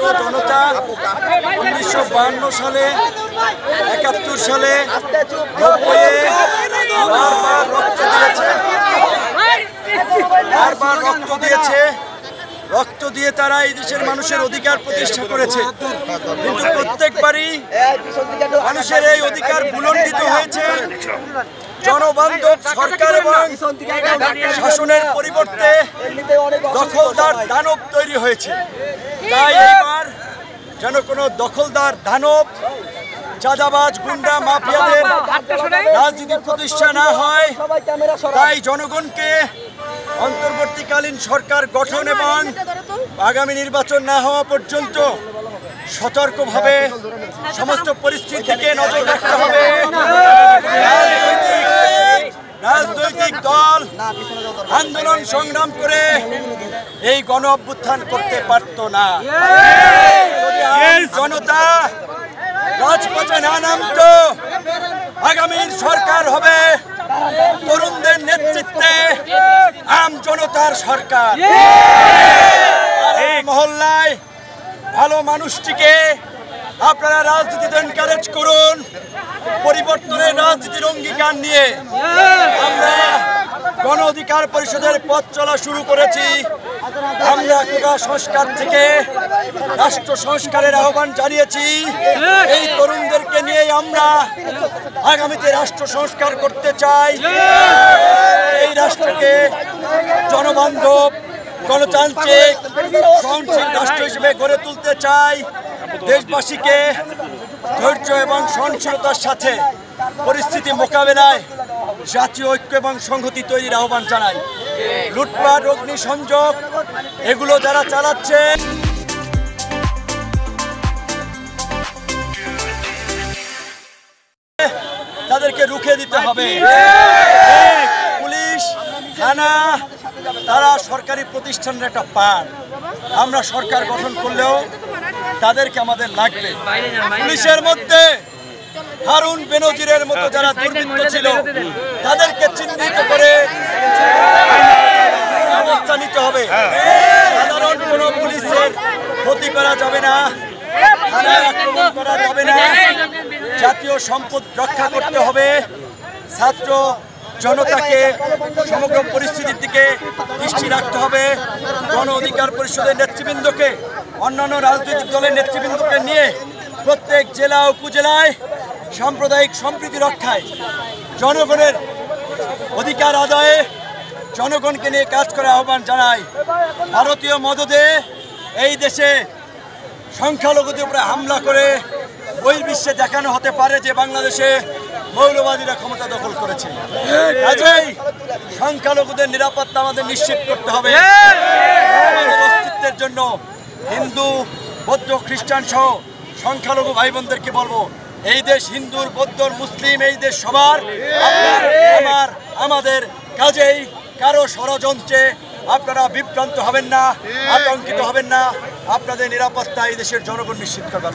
ছাত্র জনতা 1952 সালে 71 সালে 90-এ বারবার রক্ত দিয়েছে। রক্ত দিয়ে তারা এই দেশের মানুষের অধিকার প্রতিষ্ঠা করেছে, কিন্তু প্রত্যেকবারই মানুষের এই অধিকার ভুলণ্ঠিত হয়েছে। জনবান্ধব সরকার এবং শাসনের পরিবর্তে দখলদার দানব তৈরি হয়েছে। তাই এবার যেন কোনো দখলদার দানব, চাঁদাবাজ, গুন্ডা, মাফিয়াদের রাজনীতি প্রতিষ্ঠা না হয়, তাই জনগণকে অন্তর্বর্তীকালীন সরকার গঠন এবং আগামী নির্বাচন না হওয়া পর্যন্ত সতর্কভাবে সমস্ত পরিস্থিতি থেকে নজর রাখতে হবে। রাজনৈতিক দল আন্দোলন সংগ্রাম করে এই গণ অভ্যুত্থান করতে পারত না। জনতা রাজপথে না নামতো, আগামীর সরকার হবে তরুণদের নেতৃত্বে আম জনতার সরকার। এই মহল্লায় ভালো মানুষটিকে আপনারা রাজনীতিতে এনকারেজ করুন। পরিবর্তনের রাজনীতির অঙ্গীকার নিয়ে আমরা গণ অধিকার পরিষদের পথ চলা শুরু করেছি। আমরা কোটা সংস্কার থেকে রাষ্ট্র সংস্কারের আহ্বান জানিয়েছি। এই তরুণদেরকে নিয়ে আমরা আগামীতে রাষ্ট্র সংস্কার করতে চাই। এই রাষ্ট্রকে জনবান্ধব, গণতান্ত্রিক, সহনশীল রাষ্ট্র হিসেবে গড়ে তুলতে চাই। দেশবাসীকে ধৈর্য এবং সহনশীলতার সাথে পরিস্থিতি মোকাবেলায় জাতীয় ঐক্য এবং সংহতি তৈরির আহ্বান জানাই। লুটপাট, অগ্নিসংযোগ এগুলো যারা চালাচ্ছে তাদেরকে রুখে দিতে হবে। পুলিশ, থানা তারা সরকারি প্রতিষ্ঠানের একটা পার্ট। আমরা সরকার গঠন করলেও তাদেরকে আমাদের লাগবে। পুলিশের মধ্যে হারুন বেনজিরের মতো যারা দুর্বৃত্ত ছিল তাদেরকে চিহ্নিত করে ব্যবস্থা নিতে হবে। সাধারণ কোনো পুলিশের ক্ষতি করা যাবে না, থানায় আক্রমণ করা যাবে না। জাতীয় সম্পদ রক্ষা করতে হবে। ছাত্র জনতাকে সমগ্র পরিস্থিতির দিকে দৃষ্টি রাখতে হবে। গণ অধিকার পরিষদের নেতৃবৃন্দকে, অন্যান্য রাজনৈতিক দলের নেতৃবৃন্দকে নিয়ে প্রত্যেক জেলা উপজেলায় সাম্প্রদায়িক সম্প্রীতি রক্ষায়, জনগণের অধিকার আদায়ে জনগণকে নিয়ে কাজ করার আহ্বান জানাই। ভারতীয় মদদে এই দেশে সংখ্যালঘুদের উপরে হামলা করে বহির্বিশ্বে দেখানো হতে পারে যে বাংলাদেশে মৌলবাদীরা ক্ষমতা দখল করেছে। কাজেই সংখ্যালঘুদের নিরাপত্তা আমাদের নিশ্চিত করতে হবে। আমাদের অস্তিত্বের জন্য হিন্দু, বৌদ্ধ, খ্রিস্টান সহ সংখ্যালঘু ভাই বোনদেরকে বলবো, এই দেশ হিন্দুর, বৌদ্ধর, মুসলিম, এই দেশ সবার, আমাদের। কাজেই কারো ষড়যন্ত্রে আপনারা বিভ্রান্ত হবেন না, আতঙ্কিত হবেন না। আপনাদের নিরাপত্তা এই দেশের জনগণ নিশ্চিত করবেন।